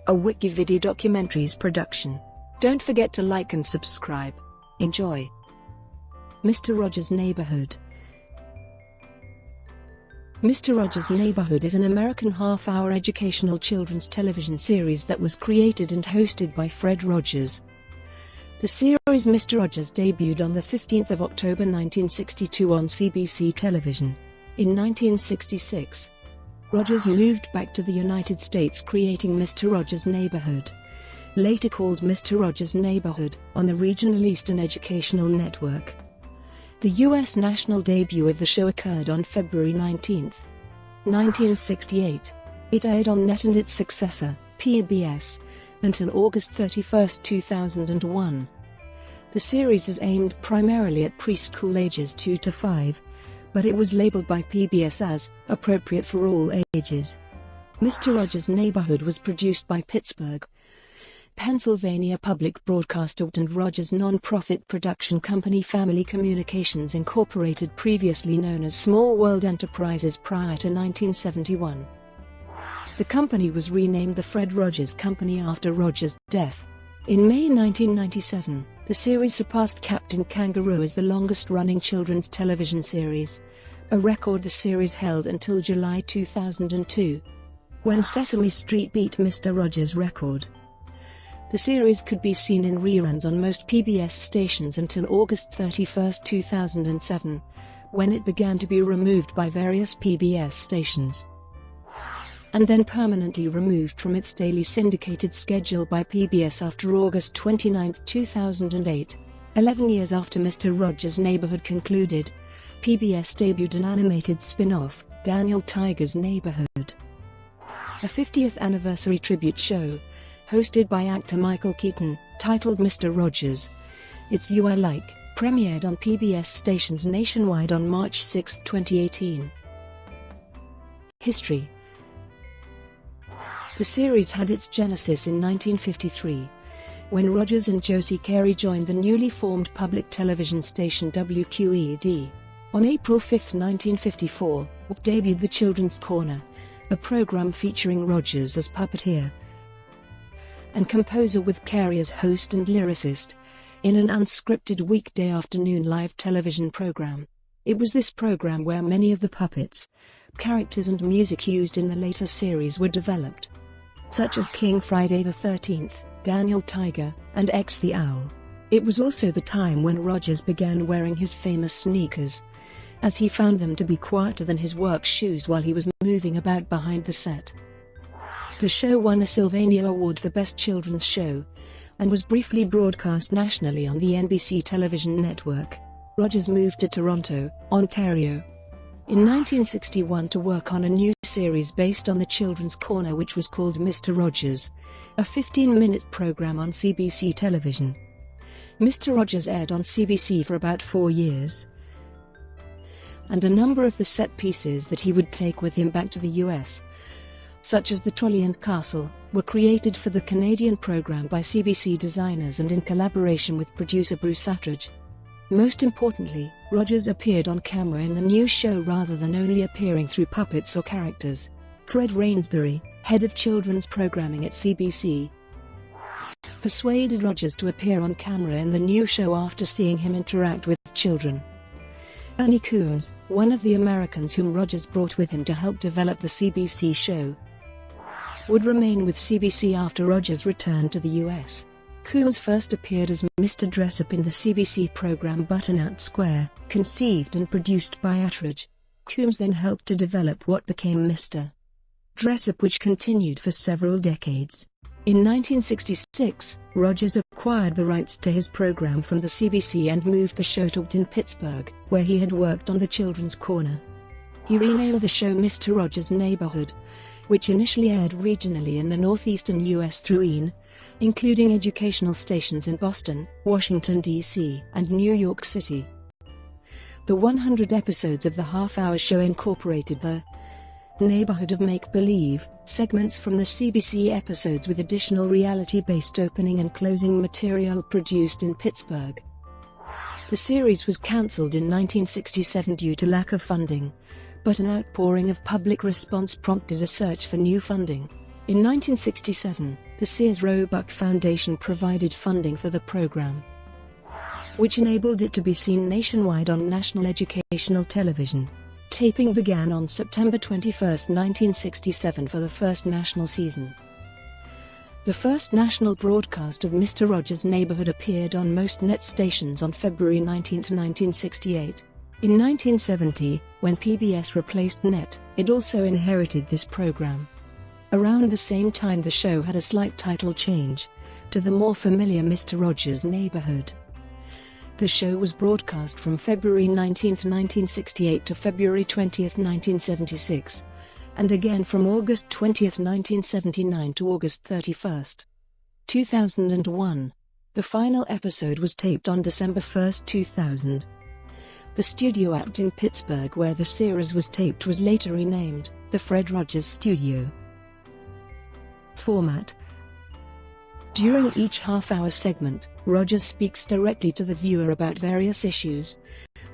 a WikiVidi documentaries production. Don't forget to like and subscribe. Enjoy. Misterogers Neighborhood. Misterogers Neighborhood is an American half-hour educational children's television series that was created and hosted by Fred Rogers. The series Misterogers debuted on the 15th of October 1962 on CBC Television. In 1966, Rogers moved back to the United States, creating Misterogers Neighborhood, later called Misterogers Neighborhood, on the regional Eastern Educational Network. The U.S. national debut of the show occurred on February 19, 1968. It aired on NET and its successor, PBS, until August 31, 2001. The series is aimed primarily at preschool ages 2 to 5, but it was labeled by PBS as appropriate for all ages. Misterogers Neighborhood was produced by Pittsburgh, Pennsylvania public broadcaster and Rogers non-profit production company Family Communications Incorporated, previously known as Small World Enterprises prior to 1971. The company was renamed the Fred Rogers Company after Rogers' death. In May 1997, the series surpassed Captain Kangaroo as the longest-running children's television series, a record the series held until July 2002, when Sesame Street beat Mr. Rogers' record. The series could be seen in reruns on most PBS stations until August 31, 2007, when it began to be removed by various PBS stations, and then permanently removed from its daily syndicated schedule by PBS after August 29, 2008. 11 years after Mr. Rogers' Neighborhood concluded, PBS debuted an animated spin-off, Daniel Tiger's Neighborhood, a 50th anniversary tribute show, hosted by actor Michael Keaton, titled Mr. Rogers. It's You I Like, premiered on PBS stations nationwide on March 6, 2018. History. The series had its genesis in 1953, when Rogers and Josie Carey joined the newly formed public television station WQED. On April 5, 1954, debuted The Children's Corner, a program featuring Rogers as puppeteer and composer with Carey as host and lyricist, in an unscripted weekday afternoon live television program. It was this program where many of the puppets, characters and music used in the later series were developed, such as King Friday the 13th, Daniel Tiger, and X the Owl. It was also the time when Rogers began wearing his famous sneakers, as he found them to be quieter than his work shoes while he was moving about behind the set. The show won a Sylvania Award for Best Children's Show, and was briefly broadcast nationally on the NBC television network. Rogers moved to Toronto, Ontario, in 1961 to work on a new series based on The Children's Corner, which was called Mr. Rogers, a 15-minute program on CBC Television. Mr. Rogers aired on CBC for about 4 years, and a number of the set pieces that he would take with him back to the US, such as the trolley and castle, were created for the Canadian program by CBC designers and in collaboration with producer Bruce Attridge. Most importantly, Rogers appeared on camera in the new show rather than only appearing through puppets or characters. Fred Rainsbury, head of children's programming at CBC, persuaded Rogers to appear on camera in the new show after seeing him interact with children. Ernie Coombs, one of the Americans whom Rogers brought with him to help develop the CBC show, would remain with CBC after Rogers returned to the US. Coombs first appeared as Mr. Dressup in the CBC program Butternut Square, conceived and produced by Attridge. Coombs then helped to develop what became Mr. Dressup, which continued for several decades. In 1966, Rogers acquired the rights to his program from the CBC and moved the show to Pittsburgh, where he had worked on The Children's Corner. He renamed the show Mr. Rogers' Neighborhood, which initially aired regionally in the northeastern U.S. through WQED, including educational stations in Boston, Washington, D.C., and New York City. The 100 episodes of the half-hour show incorporated the Neighborhood of Make-Believe segments from the CBC episodes, with additional reality-based opening and closing material produced in Pittsburgh. The series was cancelled in 1967 due to lack of funding, but an outpouring of public response prompted a search for new funding. In 1967, the The Sears Roebuck Foundation provided funding for the program, which enabled it to be seen nationwide on national educational television. Taping began on September 21, 1967 for the first national season. The first national broadcast of Misterogers Neighborhood appeared on most net stations on February 19, 1968. In 1970, when PBS replaced net, it also inherited this program. Around the same time the show had a slight title change, to the more familiar Misterogers Neighborhood. The show was broadcast from February 19, 1968 to February 20, 1976, and again from August 20, 1979 to August 31, 2001. The final episode was taped on December 1, 2000. The studio act in Pittsburgh where the series was taped was later renamed the Fred Rogers Studio. Format: during each half-hour segment, Rogers speaks directly to the viewer about various issues,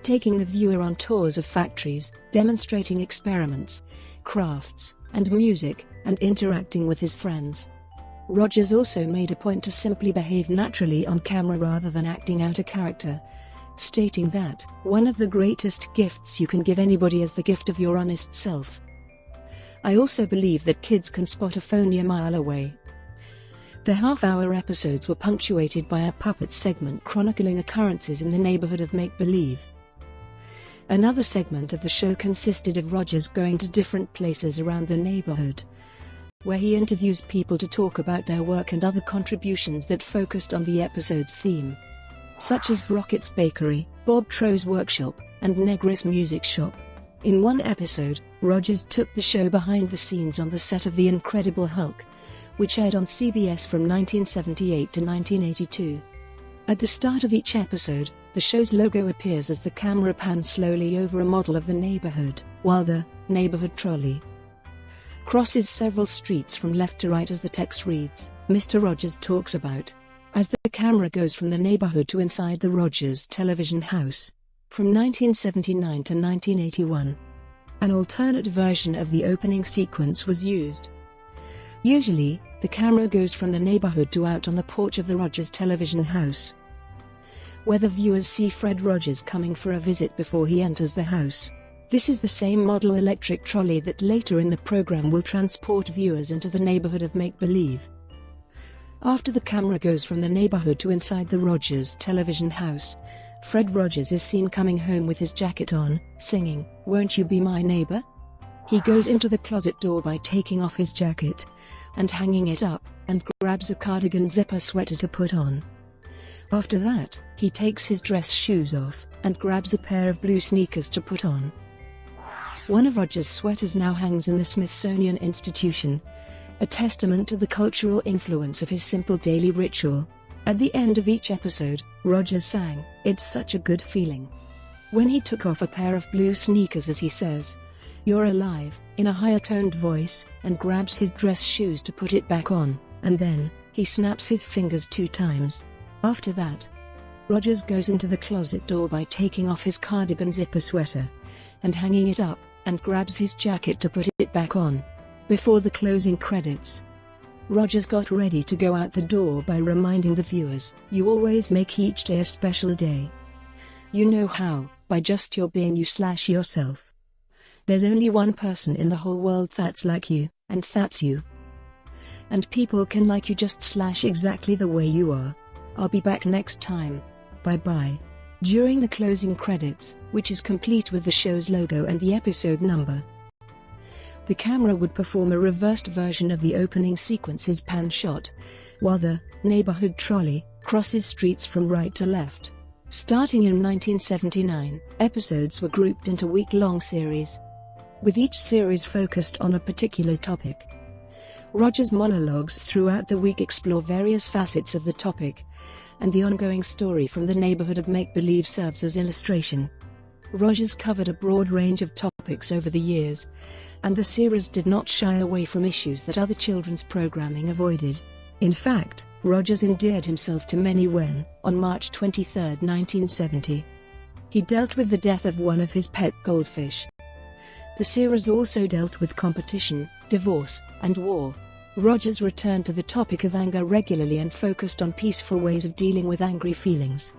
taking the viewer on tours of factories, demonstrating experiments, crafts, and music, and interacting with his friends. Rogers also made a point to simply behave naturally on camera rather than acting out a character, stating that, "One of the greatest gifts you can give anybody is the gift of your honest self. I also believe that kids can spot a phony a mile away." The half-hour episodes were punctuated by a puppet segment chronicling occurrences in the neighborhood of make-believe. Another segment of the show consisted of Rogers going to different places around the neighborhood, where he interviews people to talk about their work and other contributions that focused on the episode's theme, such as Brockett's Bakery, Bob Tro's Workshop, and Negris Music Shop. In one episode, Rogers took the show behind the scenes on the set of The Incredible Hulk, which aired on CBS from 1978 to 1982. At the start of each episode, the show's logo appears as the camera pans slowly over a model of the neighborhood, while the neighborhood trolley crosses several streets from left to right as the text reads, "Mr. Rogers talks about," as the camera goes from the neighborhood to inside the Rogers television house. From 1979 to 1981, an alternate version of the opening sequence was used. Usually, the camera goes from the neighborhood to out on the porch of the Rogers television house, where the viewers see Fred Rogers coming for a visit before he enters the house. This is the same model electric trolley that later in the program will transport viewers into the neighborhood of make-believe. After the camera goes from the neighborhood to inside the Rogers television house, Fred Rogers is seen coming home with his jacket on, singing, "Won't You Be My Neighbor?" He goes into the closet door by taking off his jacket and hanging it up, and grabs a cardigan zipper sweater to put on. After that, he takes his dress shoes off, and grabs a pair of blue sneakers to put on. One of Rogers' sweaters now hangs in the Smithsonian Institution, a testament to the cultural influence of his simple daily ritual. At the end of each episode, Rogers sang, "It's Such a Good Feeling," when he took off a pair of blue sneakers as he says, "You're alive," in a higher-toned voice, and grabs his dress shoes to put it back on, and then, he snaps his fingers 2 times. After that, Rogers goes into the closet door by taking off his cardigan zipper sweater, and hanging it up, and grabs his jacket to put it back on. Before the closing credits, Rogers got ready to go out the door by reminding the viewers, "You always make each day a special day. You know how, by just your being you/yourself. There's only one person in the whole world that's like you, and that's you. And people can like you just/exactly the way you are. I'll be back next time. Bye-bye." During the closing credits, which is complete with the show's logo and the episode number, the camera would perform a reversed version of the opening sequence's pan shot, while the neighborhood trolley crosses streets from right to left. Starting in 1979, episodes were grouped into week-long series, with each series focused on a particular topic. Rogers' monologues throughout the week explore various facets of the topic, and the ongoing story from the neighborhood of make-believe serves as illustration. Rogers covered a broad range of topics over the years, and the series did not shy away from issues that other children's programming avoided. In fact, Rogers endeared himself to many when, on March 23, 1970, he dealt with the death of one of his pet goldfish. The series also dealt with competition, divorce, and war. Rogers returned to the topic of anger regularly and focused on peaceful ways of dealing with angry feelings.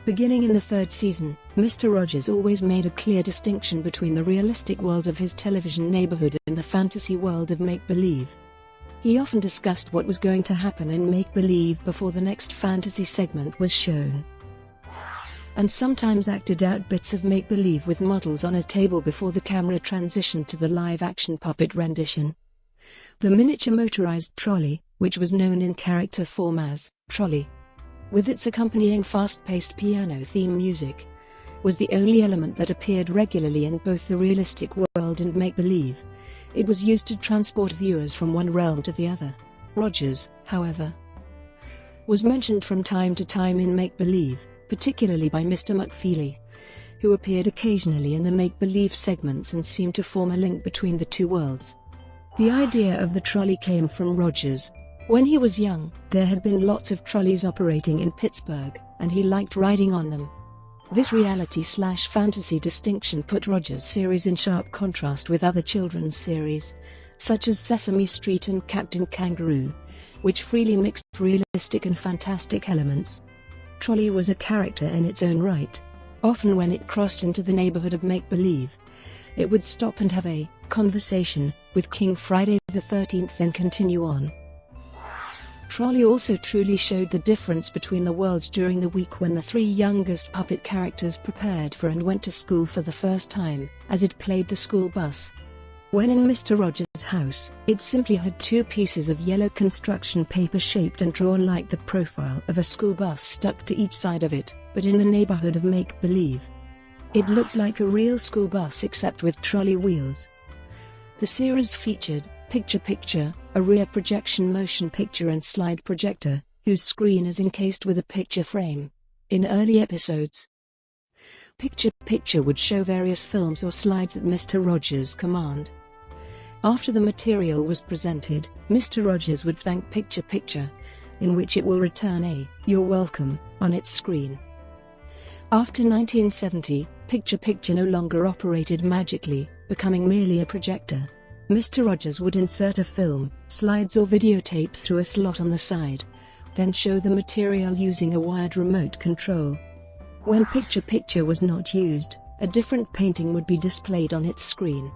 Beginning in the third season, Mr. Rogers always made a clear distinction between the realistic world of his television neighborhood and the fantasy world of make-believe. He often discussed what was going to happen in make-believe before the next fantasy segment was shown, and sometimes acted out bits of make-believe with models on a table before the camera transitioned to the live-action puppet rendition. The miniature motorized trolley, which was known in character form as Trolley, with its accompanying fast-paced piano theme music, was the only element that appeared regularly in both the realistic world and make-believe. It was used to transport viewers from one realm to the other. Rogers, however, was mentioned from time to time in make-believe, particularly by Mr. McFeely, who appeared occasionally in the make-believe segments and seemed to form a link between the two worlds. The idea of the trolley came from Rogers. When he was young, there had been lots of trolleys operating in Pittsburgh, and he liked riding on them. This reality/fantasy distinction put Rogers' series in sharp contrast with other children's series, such as Sesame Street and Captain Kangaroo, which freely mixed realistic and fantastic elements. Trolley was a character in its own right. Often when it crossed into the neighborhood of make-believe, it would stop and have a conversation with King Friday the 13th and continue on. Trolley also truly showed the difference between the worlds during the week when the three youngest puppet characters prepared for and went to school for the first time, as it played the school bus. When in Mr. Rogers' house, it simply had two pieces of yellow construction paper shaped and drawn like the profile of a school bus stuck to each side of it, but in the neighborhood of make-believe, it looked like a real school bus except with trolley wheels. The series featured Picture-Picture, a rear projection motion picture and slide projector, whose screen is encased with a picture frame. In early episodes, Picture-Picture would show various films or slides at Mr. Rogers' command. After the material was presented, Mr. Rogers would thank Picture-Picture, in which it will return a "You're welcome" on its screen. After 1970, Picture-Picture no longer operated magically, becoming merely a projector. Mr. Rogers would insert a film, slides or videotape through a slot on the side, then show the material using a wired remote control. When Picture-Picture was not used, a different painting would be displayed on its screen.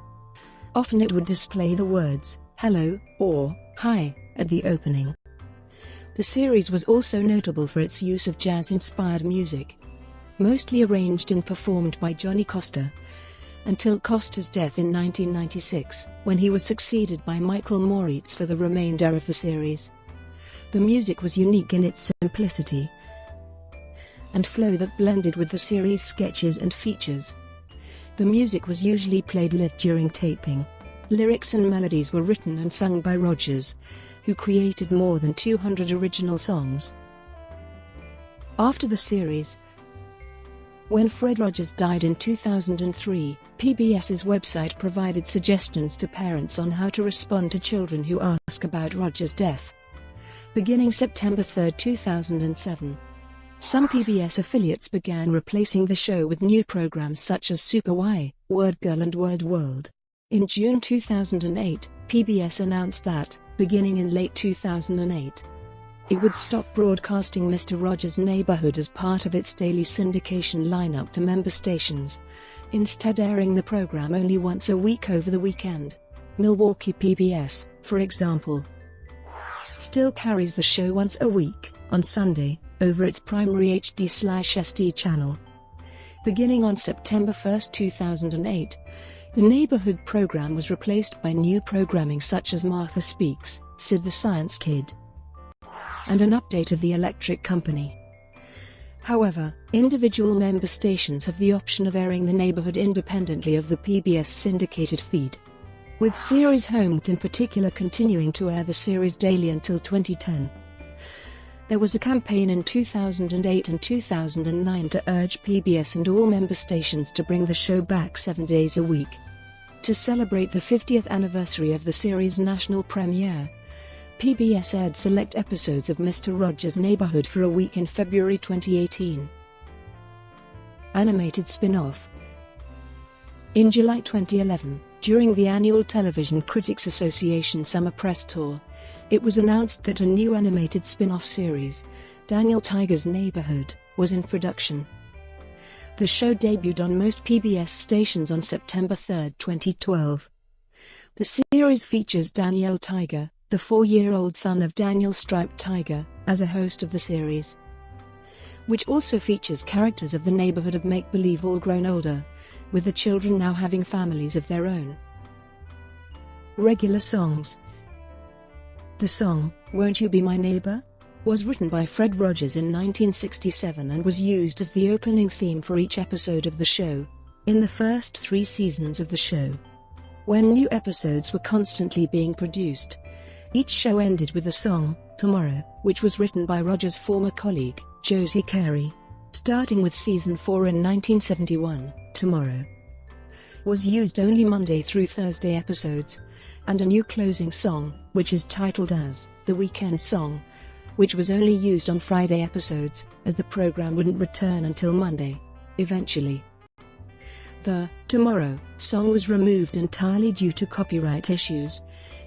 Often it would display the words, "Hello" or "Hi" at the opening. The series was also notable for its use of jazz-inspired music, mostly arranged and performed by Johnny Costa, until Costa's death in 1996, when he was succeeded by Michael Moritz for the remainder of the series. The music was unique in its simplicity and flow that blended with the series' sketches and features. The music was usually played live during taping. Lyrics and melodies were written and sung by Rogers, who created more than 200 original songs. After the series, when Fred Rogers died in 2003, PBS's website provided suggestions to parents on how to respond to children who ask about Rogers' death. Beginning September 3, 2007, some PBS affiliates began replacing the show with new programs such as Super Y, Word Girl and Word World. In June 2008, PBS announced that, beginning in late 2008, it would stop broadcasting Mr. Rogers' Neighborhood as part of its daily syndication lineup to member stations, instead airing the program only once a week over the weekend. Milwaukee PBS, for example, still carries the show once a week, on Sunday, over its primary HD/SD channel. Beginning on September 1, 2008, the Neighborhood program was replaced by new programming such as Martha Speaks, Sid the Science Kid, and an update of The Electric Company. However, individual member stations have the option of airing the Neighborhood independently of the PBS syndicated feed, with Series Homed in particular continuing to air the series daily until 2010. There was a campaign in 2008 and 2009 to urge PBS and all member stations to bring the show back 7 days a week. To celebrate the 50th anniversary of the series' national premiere, PBS aired select episodes of Mr. Rogers' Neighborhood for a week in February 2018. Animated spin-off. In July 2011, During the annual Television Critics Association Summer Press Tour, it was announced that a new animated spin-off series, Misterogers Neighborhood, was in production. The show debuted on most PBS stations on September 3, 2012. The series features Daniel Tiger, the 4-year-old son of Daniel Striped Tiger, as a host of the series, which also features characters of the neighborhood of make-believe all grown older, with the children now having families of their own. Regular songs. The song, "Won't You Be My Neighbor?" was written by Fred Rogers in 1967 and was used as the opening theme for each episode of the show, in the first 3 seasons of the show. When new episodes were constantly being produced, each show ended with the song, "Tomorrow," which was written by Rogers' former colleague, Josie Carey. Starting with Season 4 in 1971, "Tomorrow" was used only Monday through Thursday episodes, and a new closing song, which is titled as "The Weekend Song," which was only used on Friday episodes, as the program wouldn't return until Monday. Eventually, the "Tomorrow" song was removed entirely due to copyright issues,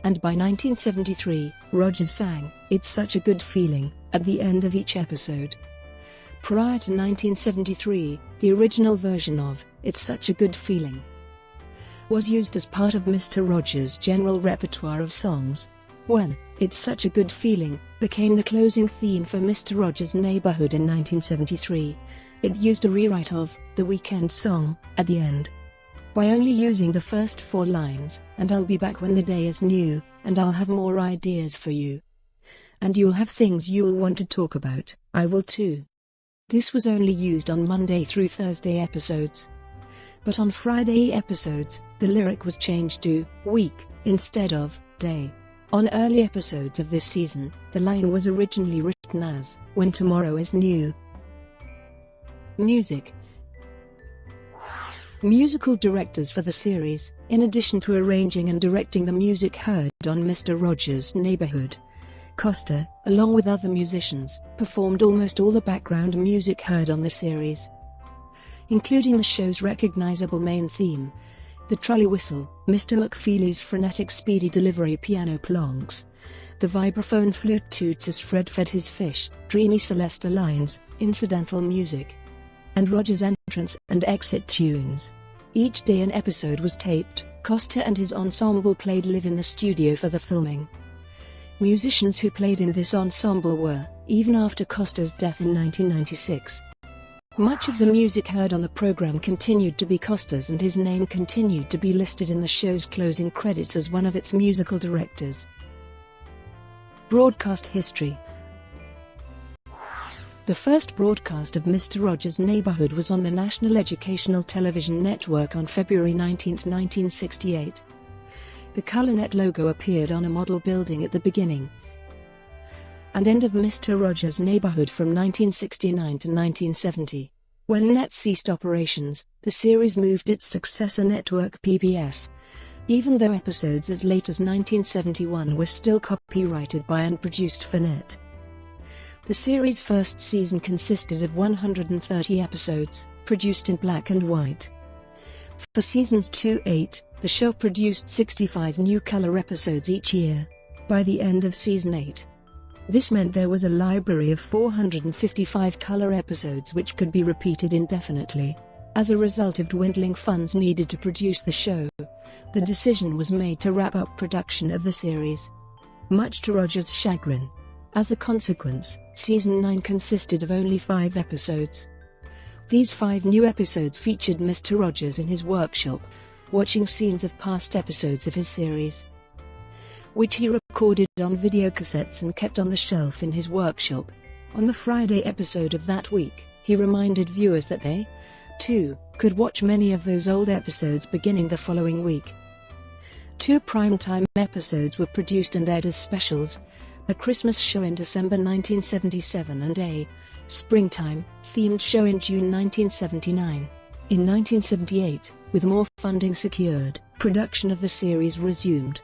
and by 1973, Rogers sang "It's Such a Good Feeling" at the end of each episode. Prior to 1973, the original version of "It's Such a Good Feeling" was used as part of Mr. Rogers' general repertoire of songs. When "It's Such a Good Feeling" became the closing theme for Mr. Rogers' Neighborhood in 1973, it used a rewrite of "The Weekend Song" at the end. By only using the first 4 lines, "And I'll be back when the day is new, and I'll have more ideas for you, and you'll have things you'll want to talk about, I will too." This was only used on Monday through Thursday episodes. But on Friday episodes, the lyric was changed to "week" instead of "day." On early episodes of this season, the line was originally written as "When tomorrow is new." Music. Musical directors for the series, in addition to arranging and directing the music heard on Mr. Rogers' Neighborhood, Costa, along with other musicians, performed almost all the background music heard on the series, including the show's recognizable main theme, the trolley whistle, Mr. McFeely's frenetic speedy delivery piano plonks, the vibraphone flute toots as Fred fed his fish, dreamy Celesta lines, incidental music, and Rogers' entrance and exit tunes. Each day an episode was taped. Costa and his ensemble played live in the studio for the filming. Musicians who played in this ensemble were, even after Costa's death in 1996. Much of the music heard on the program continued to be Costa's, and his name continued to be listed in the show's closing credits as one of its musical directors. Broadcast history. The first broadcast of Mr. Rogers' Neighborhood was on the National Educational Television Network on February 19, 1968. The ColorNet logo appeared on a model building at the beginning and end of Mr. Rogers' Neighborhood from 1969 to 1970. When Net ceased operations, the series moved its successor network PBS, even though episodes as late as 1971 were still copyrighted by and produced for Net. The series' first season consisted of 130 episodes, produced in black and white. For seasons 2-8, the show produced 65 new color episodes each year. By the end of season 8, this meant there was a library of 455 color episodes which could be repeated indefinitely. As a result of dwindling funds needed to produce the show, the decision was made to wrap up production of the series, much to Rogers' chagrin. As a consequence, season 9 consisted of only 5 episodes. These 5 new episodes featured Mr. Rogers in his workshop, watching scenes of past episodes of his series, which he recorded on videocassettes and kept on the shelf in his workshop. On the Friday episode of that week, he reminded viewers that they, too, could watch many of those old episodes beginning the following week. 2 primetime episodes were produced and aired as specials: a Christmas show in December 1977 and a springtime-themed show in June 1979. In 1978, with more funding secured, production of the series resumed,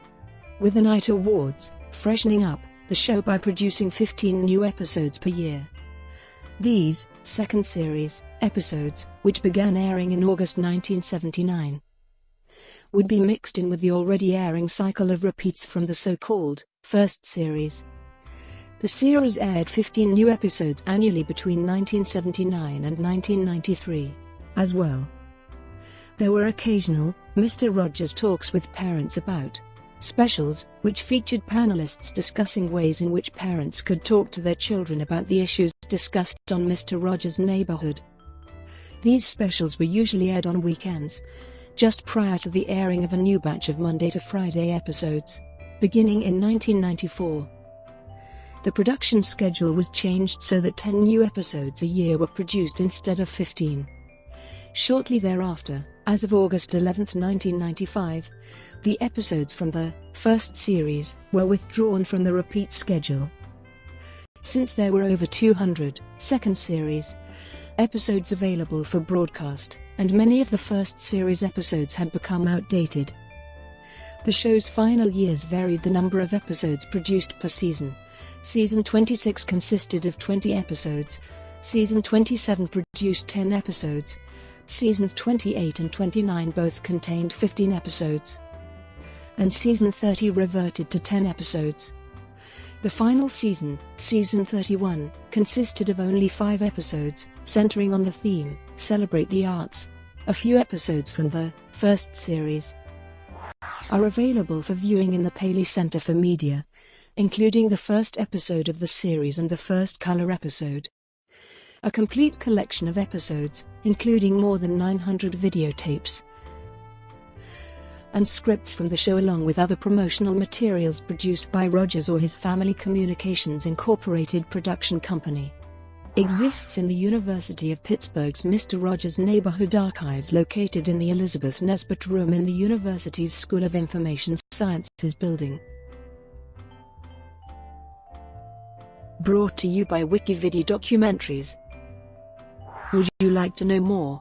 with the Night Awards freshening up the show by producing 15 new episodes per year. These second series episodes, which began airing in August 1979, would be mixed in with the already airing cycle of repeats from the so-called first series. The series aired 15 new episodes annually between 1979 and 1993. As well, there were occasional Mr. Rogers Talks with Parents About specials, which featured panelists discussing ways in which parents could talk to their children about the issues discussed on Mr. Rogers' Neighborhood. These specials were usually aired on weekends, just prior to the airing of a new batch of Monday to Friday episodes. Beginning in 1994, the production schedule was changed so that 10 new episodes a year were produced instead of 15. Shortly thereafter, as of August 11, 1995, the episodes from the first series were withdrawn from the repeat schedule. Since there were over 200 second series episodes available for broadcast, and many of the first series episodes had become outdated, the show's final years varied the number of episodes produced per season. Season 26 consisted of 20 episodes, Season 27 produced 10 episodes, Seasons 28 and 29 both contained 15 episodes, and Season 30 reverted to 10 episodes. The final season, Season 31, consisted of only 5 episodes, centering on the theme, Celebrate the Arts. A few episodes from the first series are available for viewing in the Paley Center for Media, including the first episode of the series and the first color episode. A complete collection of episodes, including more than 900 videotapes and scripts from the show along with other promotional materials produced by Rogers or his Family Communications Incorporated production company, exists in the University of Pittsburgh's Mr. Rogers Neighborhood archives located in the Elizabeth Nesbit Room in the university's School of Information Sciences building. Brought to you by WikiVidi Documentaries. Would you like to know more?